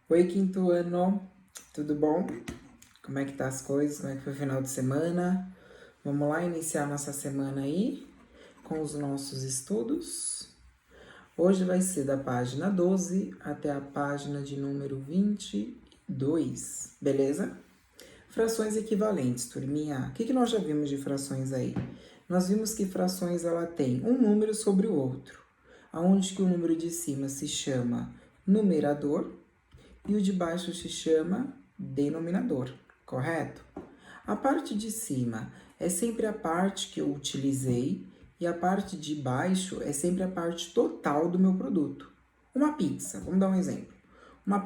Oi, quinto ano, tudo bom? Como é que tá as coisas? Como é que foi o final de semana? Vamos lá iniciar nossa semana aí com os nossos estudos. Hoje vai ser da página 12 até a página de número 22, beleza? Frações equivalentes, turminha. O que nós já vimos de frações aí? Nós vimos que frações ela tem um número sobre o outro, aonde que o número de cima se chama numerador e o de baixo se chama denominador, correto? A parte de cima é sempre a parte que eu utilizei e a parte de baixo é sempre a parte total do meu produto. Uma pizza, vamos dar um exemplo. Uma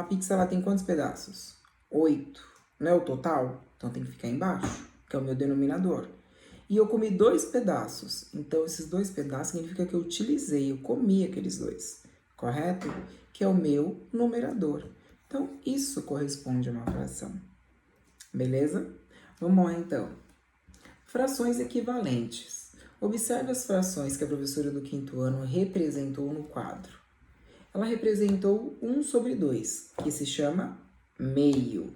pizza ela tem quantos pedaços? 8, não é o total? Então tem que ficar embaixo, que é o meu denominador. E eu comi 2 pedaços, então esses 2 pedaços significa que eu utilizei, eu comi aqueles 2, correto? Que é o meu numerador. Então, isso corresponde a uma fração. Beleza? Vamos lá, então. Frações equivalentes. Observe as frações que a professora do quinto ano representou no quadro. Ela representou 1 sobre 2, que se chama meio.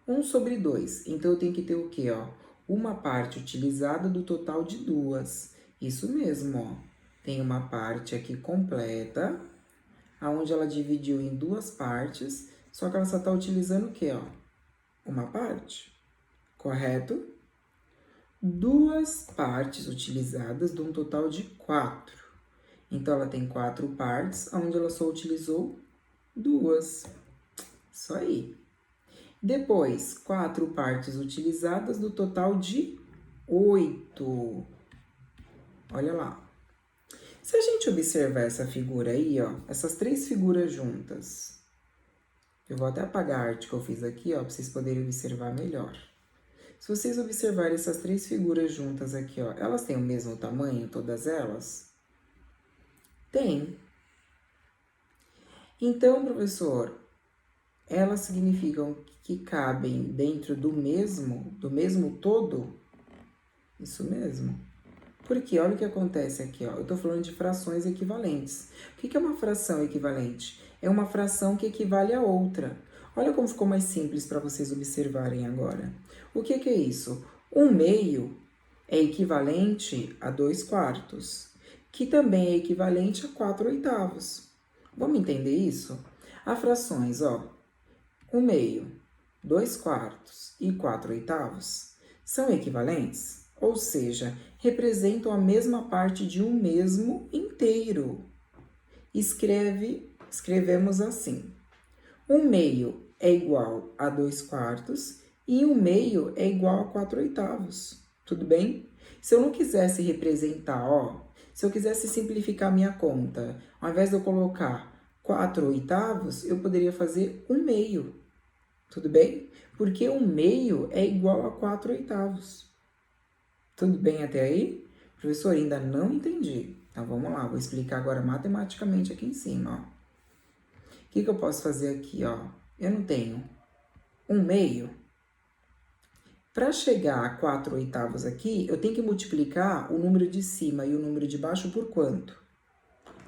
1 sobre 2, então eu tenho que ter o quê, ó? Uma parte utilizada do total de 2. Isso mesmo, ó. Tem uma parte aqui completa, aonde ela dividiu em 2 partes, só que ela só está utilizando o quê, ó? Uma parte, correto? 2 partes utilizadas de um total de 4. Então, ela tem 4 partes, onde ela só utilizou 2. Isso aí. Depois, 4 partes utilizadas do total de 8. Olha lá. Se a gente observar essa figura aí, ó, essas 3 figuras juntas, eu vou até apagar a arte que eu fiz aqui, ó, para vocês poderem observar melhor. Se vocês observarem essas 3 figuras juntas aqui, ó, elas têm o mesmo tamanho, todas elas? Tem. Então, professor, elas significam que cabem dentro do mesmo todo? Isso mesmo. Porque olha o que acontece aqui, ó. Eu estou falando de frações equivalentes. O que é uma fração equivalente? É uma fração que equivale a outra. Olha como ficou mais simples para vocês observarem agora. O que é isso? 1/2 é equivalente a 2/4, que também é equivalente a 4/8. Vamos entender isso? As frações, ó, 1/2, 2/4 e 4/8 são equivalentes, ou seja, representam a mesma parte de um mesmo inteiro. Escrevemos assim: 1/2 é igual a 2/4 e 1/2 é igual a 4/8. Tudo bem? Se eu não quisesse representar, ó, se eu quisesse simplificar minha conta, ao invés de eu colocar 4/8, eu poderia fazer 1/2. Tudo bem? Porque 1/2 é igual a 4/8. Tudo bem até aí? Professor, ainda não entendi. Então vamos lá, vou explicar agora matematicamente aqui em cima, ó. O que eu posso fazer aqui, ó? Eu não tenho 1/2. Para chegar a 4/8 aqui, eu tenho que multiplicar o número de cima e o número de baixo por quanto?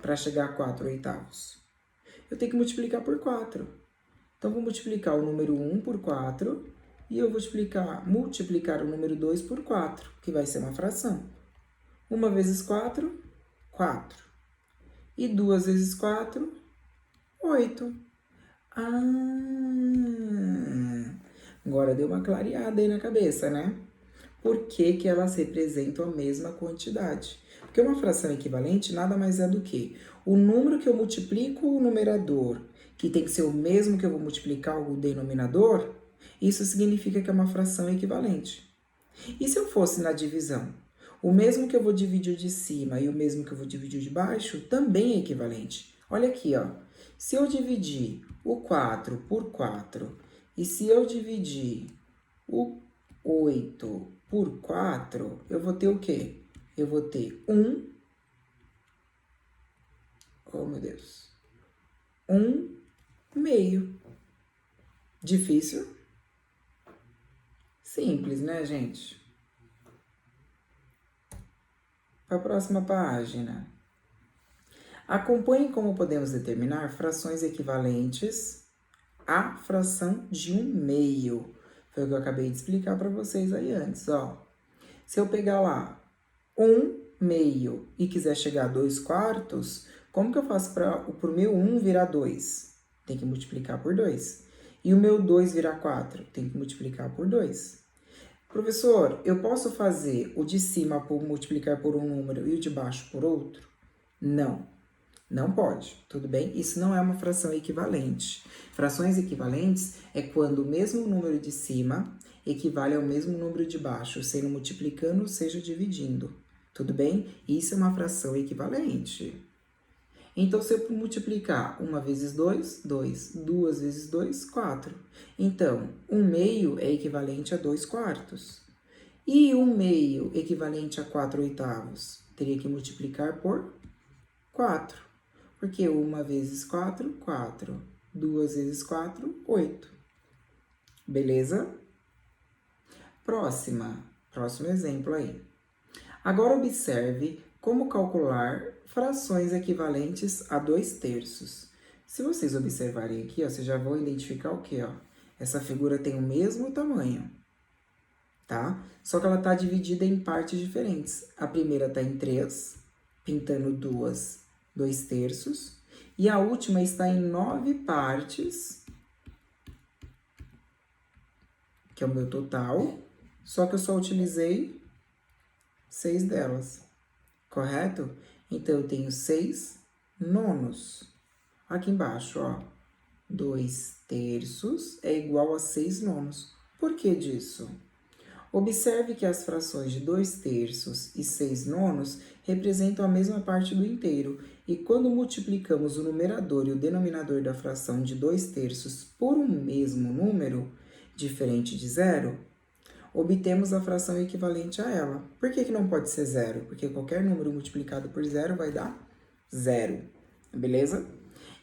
Para chegar a 4/8. Eu tenho que multiplicar por 4. Então, vou multiplicar o número 1 por 4 e eu vou multiplicar o número 2 por 4, que vai ser uma fração. 1 vezes 4, 4. E 2 vezes 4, 8. Agora deu uma clareada aí na cabeça, né? Por que que elas representam a mesma quantidade? Porque uma fração equivalente nada mais é do que o número que eu multiplico o numerador, que tem que ser o mesmo que eu vou multiplicar o denominador, isso significa que é uma fração equivalente. E se eu fosse na divisão? O mesmo que eu vou dividir de cima e o mesmo que eu vou dividir de baixo também é equivalente. Olha aqui, ó. Se eu dividir o 4 por 4 e se eu dividir o 8 por 4, eu vou ter o quê? Eu vou ter 1, oh meu Deus, 1/2. Difícil? Simples, né, gente? Para a próxima página. Acompanhe como podemos determinar frações equivalentes a fração de 1/2. Foi o que eu acabei de explicar para vocês aí antes, ó. Se eu pegar lá 1/2 e quiser chegar a 2/4, como que eu faço para o meu 1 virar 2? Tem que multiplicar por 2. E o meu 2 virar 4? Tem que multiplicar por 2. Professor, eu posso fazer o de cima por multiplicar por um número e o de baixo por outro? Não, não pode, tudo bem? Isso não é uma fração equivalente. Frações equivalentes é quando o mesmo número de cima equivale ao mesmo número de baixo, sendo multiplicando, seja dividindo, tudo bem? Isso é uma fração equivalente. Então, se eu multiplicar 1 vezes 2, 2. 2 vezes 2, 4. Então, 1/2 é equivalente a 2/4. E 1/2 equivalente a 4/8? Teria que multiplicar por 4. Porque 1 vezes 4, 4. 2 vezes 4, 8. Beleza? Próximo exemplo aí. Agora, observe como calcular frações equivalentes a 2/3. Se vocês observarem aqui, ó, vocês já vão identificar o quê? Ó? Essa figura tem o mesmo tamanho, tá? Só que ela está dividida em partes diferentes. A primeira está em 3, pintando 2/3. E a última está em 9 partes, que é o meu total, só que eu só utilizei 6 delas, correto? Então, eu tenho 6/9. Aqui embaixo, ó, 2/3 é igual a 6/9. Por que disso? Observe que as frações de 2/3 e 6/9 representam a mesma parte do inteiro. E quando multiplicamos o numerador e o denominador da fração de 2/3 por um mesmo número, diferente de zero, obtemos a fração equivalente a ela. Por que não pode ser zero? Porque qualquer número multiplicado por zero vai dar zero, beleza?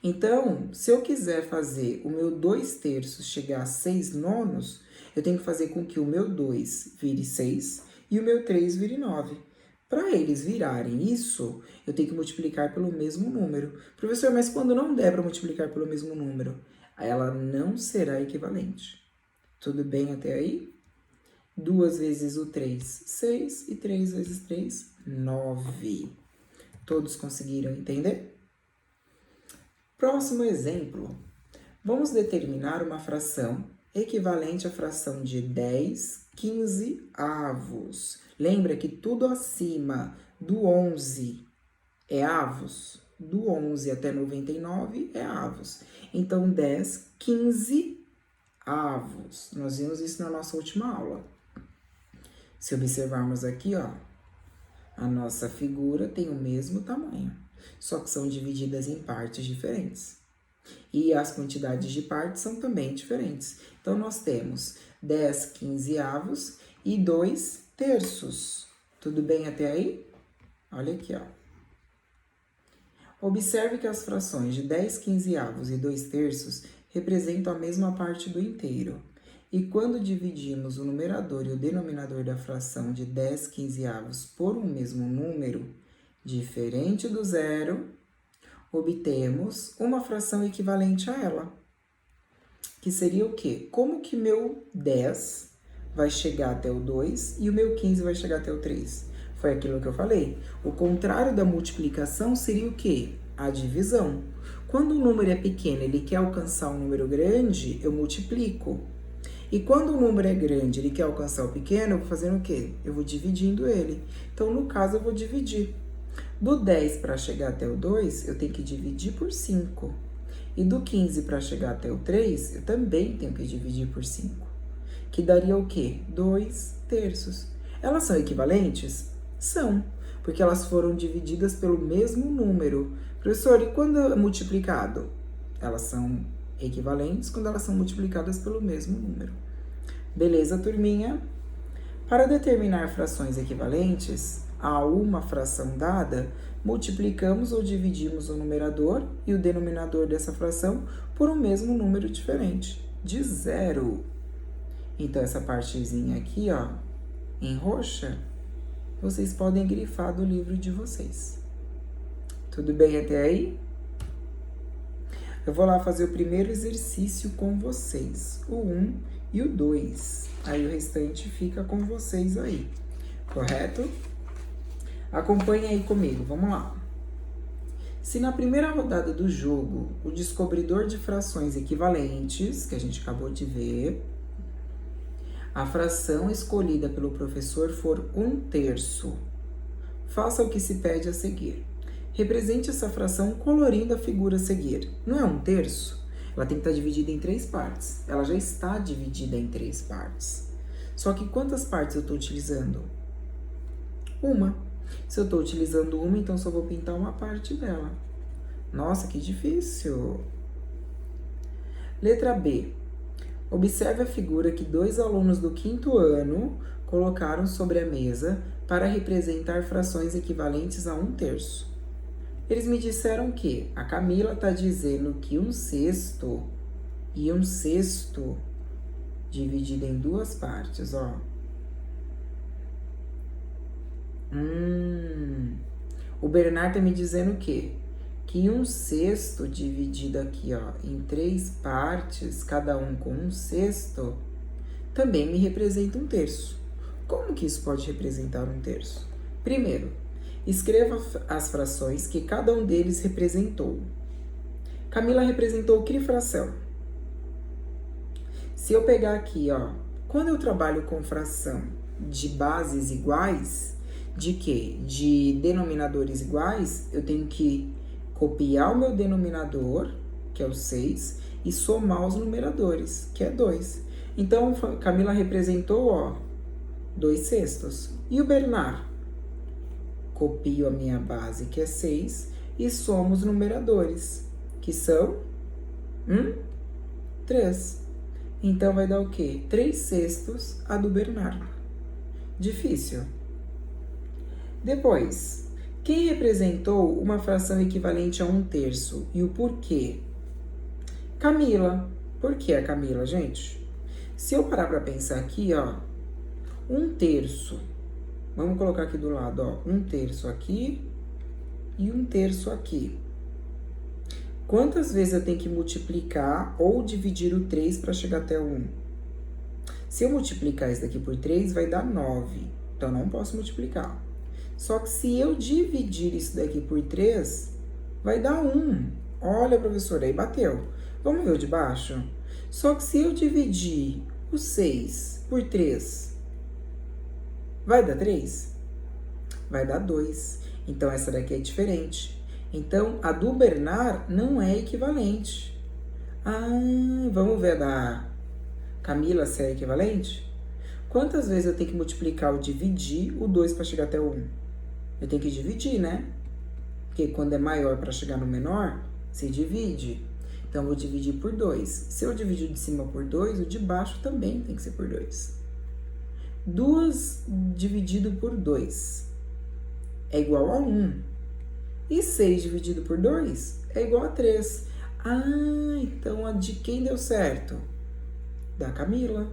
Então, se eu quiser fazer o meu 2/3 chegar a 6/9, eu tenho que fazer com que o meu 2 vire 6 e o meu 3 vire 9. Para eles virarem isso, eu tenho que multiplicar pelo mesmo número. Professor, mas quando não der para multiplicar pelo mesmo número, ela não será equivalente. Tudo bem até aí? 2 vezes o 3, 6, e 3 vezes 3, 9. Todos conseguiram entender? Próximo exemplo. Vamos determinar uma fração equivalente à fração de 10/15. Lembra que tudo acima do 11 é avos? Do 11 até 99 é avos. Então, 10/15. Nós vimos isso na nossa última aula. Se observarmos aqui, ó, a nossa figura tem o mesmo tamanho, só que são divididas em partes diferentes. E as quantidades de partes são também diferentes. Então, nós temos 10/15 e 2/3. Tudo bem até aí? Olha aqui, ó. Observe que as frações de 10/15 e 2/3 representam a mesma parte do inteiro. E quando dividimos o numerador e o denominador da fração de 10/15 por um mesmo número, diferente do zero, obtemos uma fração equivalente a ela. Que seria o quê? Como que meu 10 vai chegar até o 2 e o meu 15 vai chegar até o 3? Foi aquilo que eu falei. O contrário da multiplicação seria o quê? A divisão. Quando o número é pequeno, ele quer alcançar um número grande, eu multiplico. E quando o número é grande, ele quer alcançar o pequeno, eu vou fazendo o quê? Eu vou dividindo ele. Então, no caso, eu vou dividir. Do 10 para chegar até o 2, eu tenho que dividir por 5. E do 15 para chegar até o 3, eu também tenho que dividir por 5. Que daria o quê? 2/3. Elas são equivalentes? São, porque elas foram divididas pelo mesmo número. Professor, e quando é multiplicado? Elas são equivalentes quando elas são multiplicadas pelo mesmo número. Beleza, turminha? Para determinar frações equivalentes a uma fração dada, multiplicamos ou dividimos o numerador e o denominador dessa fração por um mesmo número diferente, de zero. Então, essa partezinha aqui, ó, em roxa, vocês podem grifar do livro de vocês. Tudo bem até aí? Eu vou lá fazer o primeiro exercício com vocês, o 1 e o 2. Aí o restante fica com vocês aí, correto? Acompanhe aí comigo, vamos lá. Se na primeira rodada do jogo, o descobridor de frações equivalentes, que a gente acabou de ver, a fração escolhida pelo professor for 1/3, faça o que se pede a seguir. Represente essa fração colorindo a figura a seguir. Não é 1/3? Ela tem que estar dividida em 3 partes. Ela já está dividida em 3 partes. Só que quantas partes eu estou utilizando? Uma. Se eu estou utilizando uma, então só vou pintar uma parte dela. Nossa, que difícil! Letra B. Observe a figura que 2 alunos do 5º ano colocaram sobre a mesa para representar frações equivalentes a 1/3. Eles me disseram que a Camila está dizendo que 1/6 e 1/6 dividido em 2 partes, ó. O Bernardo tá me dizendo o quê? Que 1/6 dividido aqui, ó, em 3 partes, cada um com 1/6, também me representa 1/3. Como que isso pode representar 1/3? Primeiro, escreva as frações que cada um deles representou. Camila representou que fração? Se eu pegar aqui, ó, quando eu trabalho com fração de bases iguais, de quê? De denominadores iguais, eu tenho que copiar o meu denominador, que é o 6, e somar os numeradores, que é 2. Então, Camila representou, ó, 2/6. E o Bernard? Copio a minha base, que é 6, e somo os numeradores, que são 3. Então, vai dar o quê? 3/6 a do Bernardo. Difícil. Depois, quem representou uma fração equivalente a 1/3 e o porquê? Camila. Por que a Camila, gente? Se eu parar para pensar aqui, ó, 1/3. Vamos colocar aqui do lado, ó, 1/3 aqui e 1/3 aqui. Quantas vezes eu tenho que multiplicar ou dividir o 3 para chegar até o 1? Se eu multiplicar isso daqui por 3, vai dar 9. Então, não posso multiplicar. Só que se eu dividir isso daqui por 3, vai dar 1. Olha, professora, aí bateu. Vamos ver o de baixo? Só que se eu dividir o 6 por 3, vai dar 3? Vai dar 2. Então, essa daqui é diferente. Então, a do Bernard não é equivalente. Vamos ver a da Camila se é equivalente? Quantas vezes eu tenho que multiplicar ou dividir o 2 para chegar até o 1? Eu tenho que dividir, né? Porque quando é maior para chegar no menor, se divide. Então, eu vou dividir por 2. Se eu dividir de cima por 2, o de baixo também tem que ser por 2. 2 dividido por 2 é igual a 1. E 6 dividido por 2 é igual a 3. Então a de quem deu certo? Da Camila.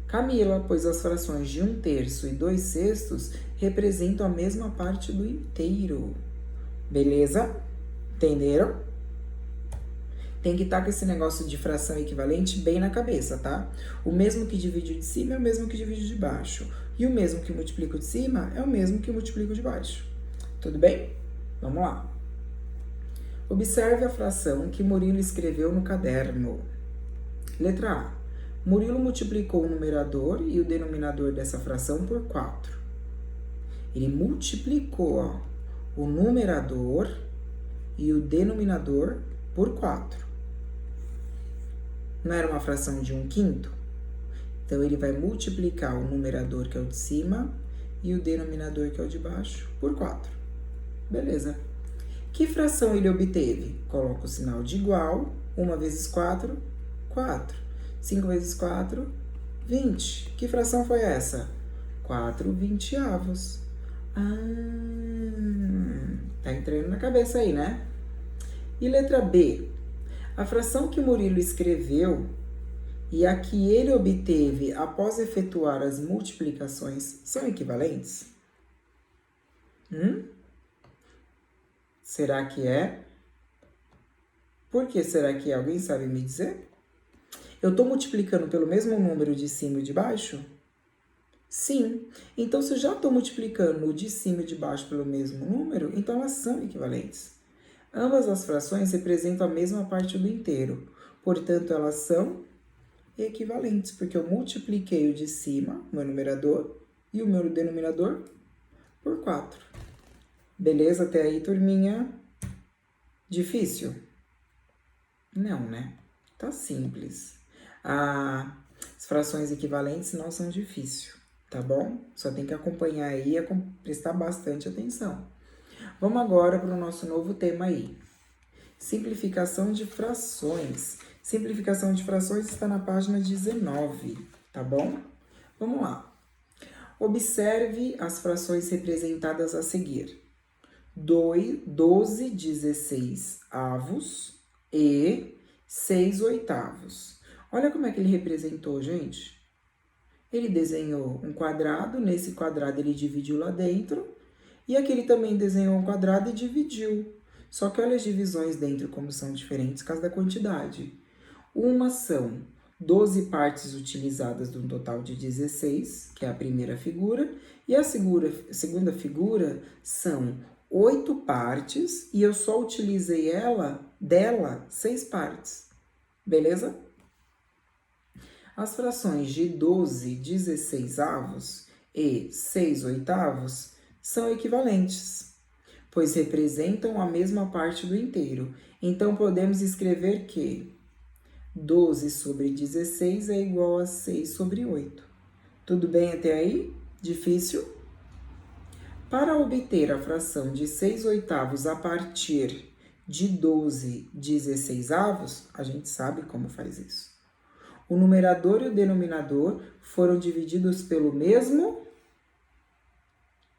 Camila, pois as frações de 1/3 e 2/6 representam a mesma parte do inteiro. Beleza? Entenderam? Tem que estar com esse negócio de fração equivalente bem na cabeça, tá? O mesmo que divide o de cima é o mesmo que divide o de baixo. E o mesmo que multiplica o de cima é o mesmo que multiplica o de baixo. Tudo bem? Vamos lá. Observe a fração que Murilo escreveu no caderno. Letra A. Murilo multiplicou o numerador e o denominador dessa fração por 4. Ele multiplicou, ó, o numerador e o denominador por 4. Não era uma fração de 1/5? Então, ele vai multiplicar o numerador, que é o de cima, e o denominador, que é o de baixo, por 4. Beleza. Que fração ele obteve? Coloca o sinal de igual. 1 vezes 4, 4. 5 vezes 4, 20. Que fração foi essa? 4/20. Tá entrando na cabeça aí, né? E letra B. A fração que Murilo escreveu e a que ele obteve após efetuar as multiplicações são equivalentes? Será que é? Por que será que é? Alguém sabe me dizer? Eu estou multiplicando pelo mesmo número de cima e de baixo? Sim. Então, se eu já estou multiplicando o de cima e de baixo pelo mesmo número, então elas são equivalentes. Ambas as frações representam a mesma parte do inteiro. Portanto, elas são equivalentes, porque eu multipliquei o de cima, o meu numerador, e o meu denominador por 4. Beleza até aí, turminha? Difícil? Não, né? Tá simples. As frações equivalentes não são difíceis, tá bom? Só tem que acompanhar aí e prestar bastante atenção. Vamos agora para o nosso novo tema aí. Simplificação de frações. Simplificação de frações está na página 19, tá bom? Vamos lá. Observe as frações representadas a seguir. 12 16avos e 6 oitavos. Olha como é que ele representou, gente. Ele desenhou um quadrado, nesse quadrado ele dividiu lá dentro, e aqui ele também desenhou um quadrado e dividiu. Só que olha as divisões dentro como são diferentes por causa da quantidade. Uma são 12 partes utilizadas de um total de 16, que é a primeira figura, e a segunda figura são 8 partes, e eu só utilizei dela 6 partes. Beleza? As frações de 12 16avos e 6 oitavos são equivalentes, pois representam a mesma parte do inteiro. Então, podemos escrever que 12 sobre 16 é igual a 6 sobre 8. Tudo bem até aí? Difícil? Para obter a fração de 6 oitavos a partir de 12 16avos, a gente sabe como faz isso. O numerador e o denominador foram divididos pelo mesmo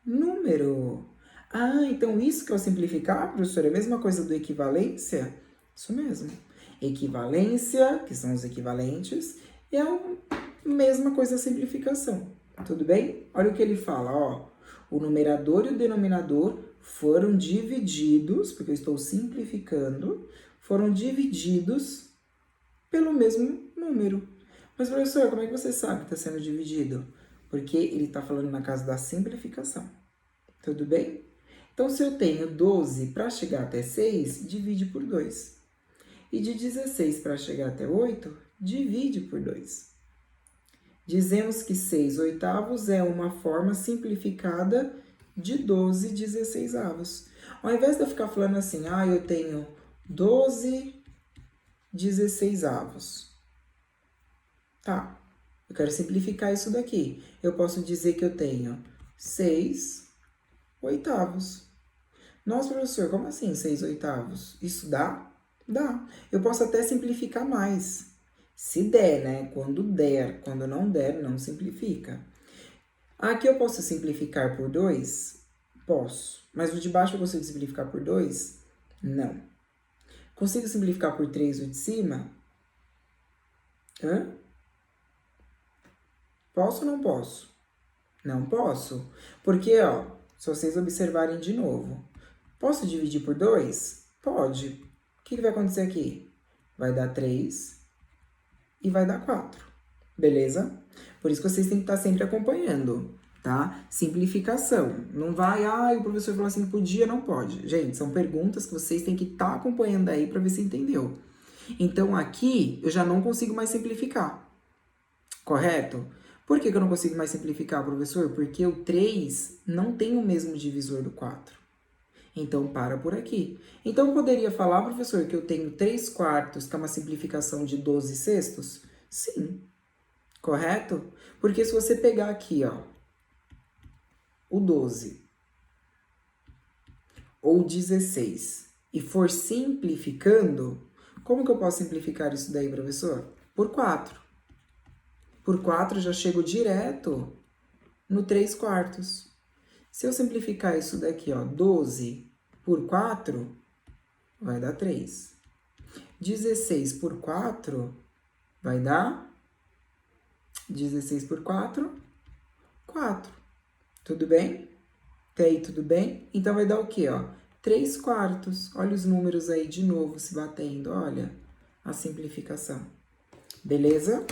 número. Ah, então isso que é o simplificar, professor, é a mesma coisa do equivalência? Isso mesmo. Equivalência, que são os equivalentes, é a mesma coisa a simplificação. Tudo bem? Olha o que ele fala, ó. O numerador e o denominador foram divididos, porque eu estou simplificando, foram divididos pelo mesmo número. Mas, professor, como é que você sabe que está sendo dividido? Porque ele está falando na casa da simplificação. Tudo bem? Então, se eu tenho 12 para chegar até 6, divide por 2. E de 16 para chegar até 8, divide por 2. Dizemos que 6 oitavos é uma forma simplificada de 12 16avos. Ao invés de eu ficar falando assim, eu tenho 12 16avos. Tá, eu quero simplificar isso daqui. Eu posso dizer que eu tenho 6 oitavos. Nossa, professor, como assim 6 oitavos? Isso dá? Dá. Eu posso até simplificar mais. Se der, né? Quando der. Quando não der, não simplifica. Aqui eu posso simplificar por 2? Posso. Mas o de baixo eu consigo simplificar por 2? Não. Consigo simplificar por 3 o de cima? Hã? Posso ou não posso? Não posso. Porque, ó, se vocês observarem de novo, posso dividir por 2? Pode. O que vai acontecer aqui? Vai dar 3 e vai dar 4. Beleza? Por isso que vocês têm que estar sempre acompanhando, tá? Simplificação. Não vai, o professor falou assim que podia, não pode. Gente, são perguntas que vocês têm que estar acompanhando aí para ver se entendeu. Então, aqui, eu já não consigo mais simplificar. Correto? Por que eu não consigo mais simplificar, professor? Porque o 3 não tem o mesmo divisor do 4. Então, para por aqui. Então, eu poderia falar, professor, que eu tenho 3 quartos, que é uma simplificação de 12 sextos? Sim. Correto? Porque se você pegar aqui, ó, o 12 ou 16 e for simplificando, como que eu posso simplificar isso daí, professor? Por 4. Por 4, eu já chego direto no 3 quartos. Se eu simplificar isso daqui, ó, 12 por 4, vai dar 3. 16 por 4 vai dar 16 por 4, 4. Tudo bem? Até aí tudo bem? Então vai dar o quê, ó? 3/4. Olha os números aí de novo se batendo, olha a simplificação. Beleza?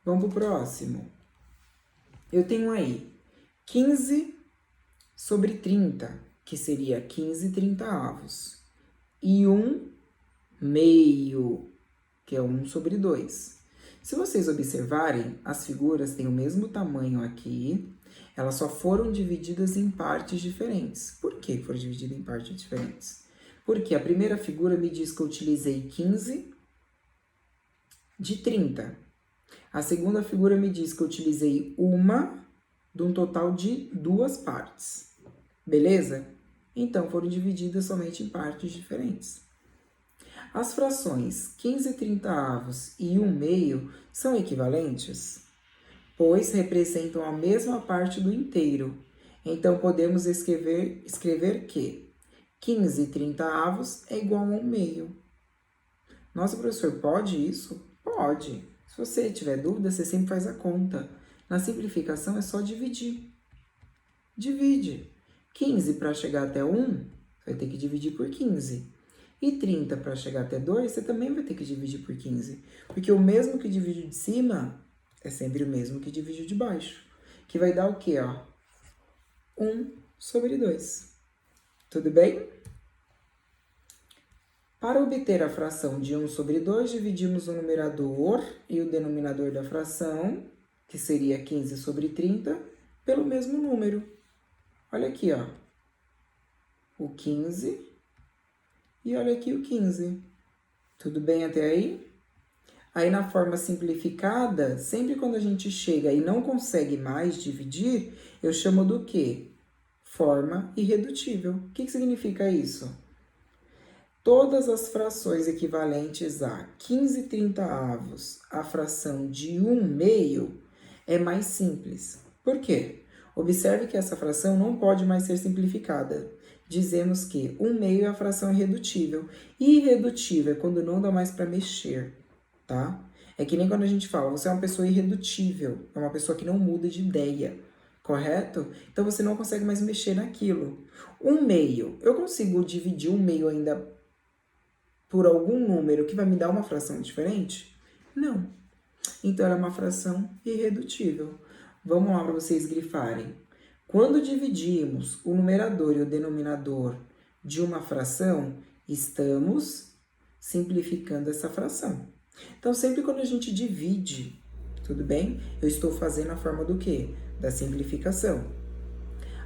Vamos pro próximo. Eu tenho aí 15/30, que seria 15/30. E 1/2, que é 1/2. Se vocês observarem, as figuras têm o mesmo tamanho aqui, elas só foram divididas em partes diferentes. Por que foram divididas em partes diferentes? Porque a primeira figura me diz que eu utilizei 15/30. A segunda figura me diz que eu utilizei uma de um total de 2 partes. Beleza? Então, foram divididas somente em partes diferentes. As frações 15/30 e 1/2 são equivalentes, pois representam a mesma parte do inteiro. Então, podemos escrever que 15/30 é igual a 1/2. Nossa, professor, pode isso? Pode. Se você tiver dúvida, você sempre faz a conta. Na simplificação é só dividir. Divide. 15 para chegar até 1, você vai ter que dividir por 15. E 30 para chegar até 2, você também vai ter que dividir por 15. Porque o mesmo que divide de cima é sempre o mesmo que divide de baixo. Que vai dar o quê, ó? 1/2. Tudo bem? Para obter a fração de 1/2, dividimos o numerador e o denominador da fração, que seria 15/30, pelo mesmo número. Olha aqui, ó. O 15 e olha aqui o 15. Tudo bem até aí? Aí, na forma simplificada, sempre quando a gente chega e não consegue mais dividir, eu chamo do quê? Forma irredutível. O que significa isso? Todas as frações equivalentes a 15/30, a fração de 1/2, é mais simples. Por quê? Observe que essa fração não pode mais ser simplificada. Dizemos que 1/2 é a fração irredutível. E irredutível é quando não dá mais para mexer, tá? É que nem quando a gente fala, você é uma pessoa irredutível, é uma pessoa que não muda de ideia, correto? Então, você não consegue mais mexer naquilo. 1/2, eu consigo dividir 1/2 ainda por algum número que vai me dar uma fração diferente? Não. Então, ela é uma fração irredutível. Vamos lá para vocês grifarem. Quando dividimos o numerador e o denominador de uma fração, estamos simplificando essa fração. Então, sempre quando a gente divide, tudo bem? Eu estou fazendo a forma do quê? Da simplificação.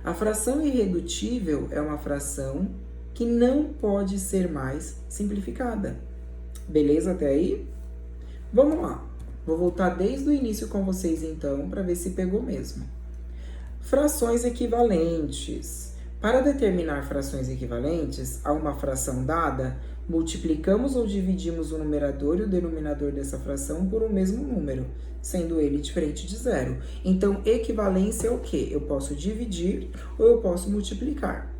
A fração irredutível é uma fração que não pode ser mais simplificada. Beleza até aí? Vamos lá. Vou voltar desde o início com vocês, então, para ver se pegou mesmo. Frações equivalentes. Para determinar frações equivalentes a uma fração dada, multiplicamos ou dividimos o numerador e o denominador dessa fração por um mesmo número, sendo ele diferente de zero. Então, equivalência é o quê? Eu posso dividir ou eu posso multiplicar.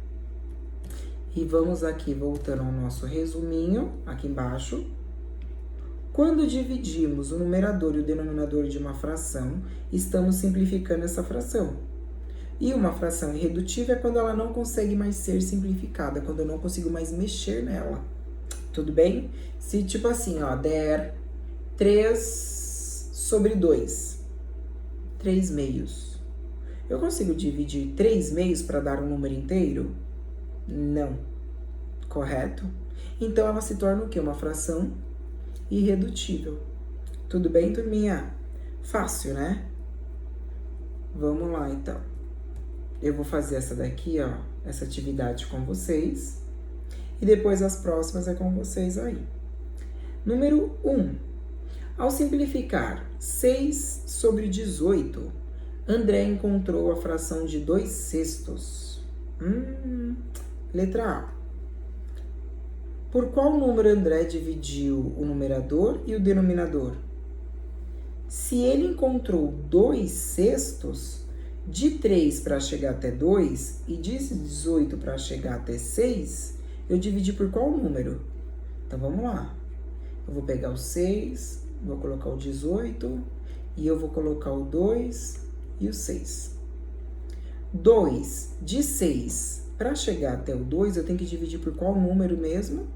E vamos aqui, voltando ao nosso resuminho, aqui embaixo. Quando dividimos o numerador e o denominador de uma fração, estamos simplificando essa fração. E uma fração irredutível é quando ela não consegue mais ser simplificada, quando eu não consigo mais mexer nela. Tudo bem? Se tipo assim, ó, der 3/2, 3/2. Eu consigo dividir 3/2 para dar um número inteiro? Não. Correto? Então, ela se torna o quê? Uma fração irredutível. Tudo bem, turminha? Fácil, né? Vamos lá, então. Eu vou fazer essa daqui, ó, essa atividade com vocês. E depois as próximas é com vocês aí. Número 1. Ao simplificar 6/18, André encontrou a fração de 2/6. Letra A. Por qual número André dividiu o numerador e o denominador? Se ele encontrou 2/6, de 3 para chegar até 2 e de 18 para chegar até 6, eu dividi por qual número? Então, vamos lá. Eu vou pegar o 6, vou colocar o 18 e eu vou colocar o 2 e o 6. 2 de 6 para chegar até o 2, eu tenho que dividir por qual número mesmo?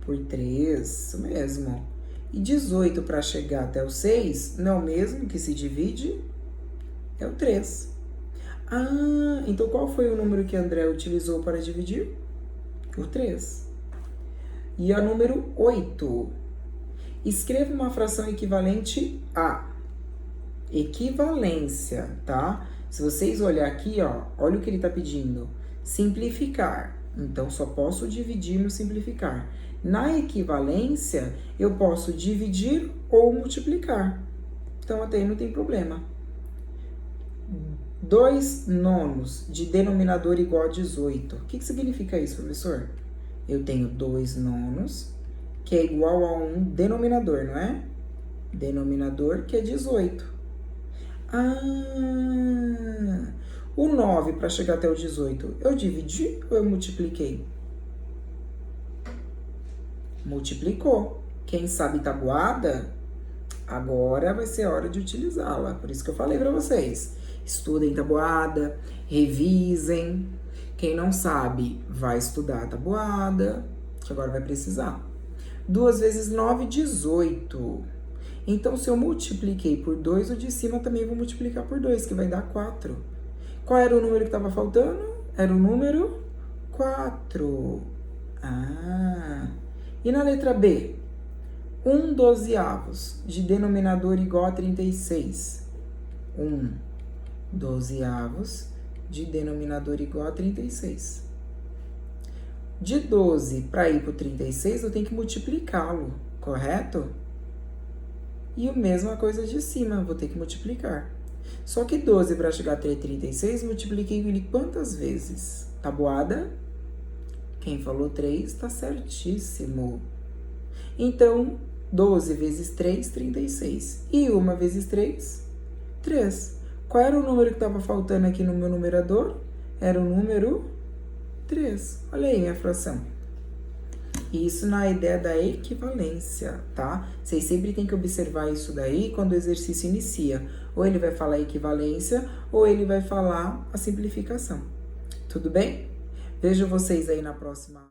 Por 3, isso mesmo. E 18 para chegar até o 6, não é o mesmo que se divide? É o 3. Ah, então qual foi o número que André utilizou para dividir? O 3. E a número 8. Escreva uma fração equivalente a. Equivalência, tá? Se vocês olhar aqui, ó, olha o que ele está pedindo. Simplificar. Então, só posso dividir no simplificar. Na equivalência, eu posso dividir ou multiplicar. Então, até aí não tem problema. 2 nonos de denominador igual a 18. O que significa isso, professor? Eu tenho 2 nonos, que é igual a um denominador, não é? Denominador, que é 18. Ah, o 9 para chegar até o 18, eu dividi ou eu multipliquei? Multiplicou. Quem sabe tabuada, agora vai ser hora de utilizá-la. Por isso que eu falei para vocês. Estudem tabuada, revisem. Quem não sabe, vai estudar a tabuada, que agora vai precisar. 2 vezes 9, 18. Então, se eu multipliquei por 2, o de cima também vou multiplicar por 2, que vai dar 4. Qual era o número que estava faltando? Era o número 4. Ah. E na letra B? 1 dozeavos de denominador igual a 36. 1 dozeavos de denominador igual a 36. De 12 para ir para o 36, eu tenho que multiplicá-lo, correto? E a mesma coisa de cima, vou ter que multiplicar. Só que 12 para chegar até 36, multipliquei ele quantas vezes? Tabuada? Quem falou 3, tá certíssimo. Então, 12 vezes 3, 36. E 1 vezes 3, 3. Qual era o número que estava faltando aqui no meu numerador? Era o número 3. Olha aí minha fração. Isso na ideia da equivalência, tá? Vocês sempre têm que observar isso daí quando o exercício inicia. Ou ele vai falar equivalência, ou ele vai falar a simplificação. Tudo bem? Vejo vocês aí na próxima.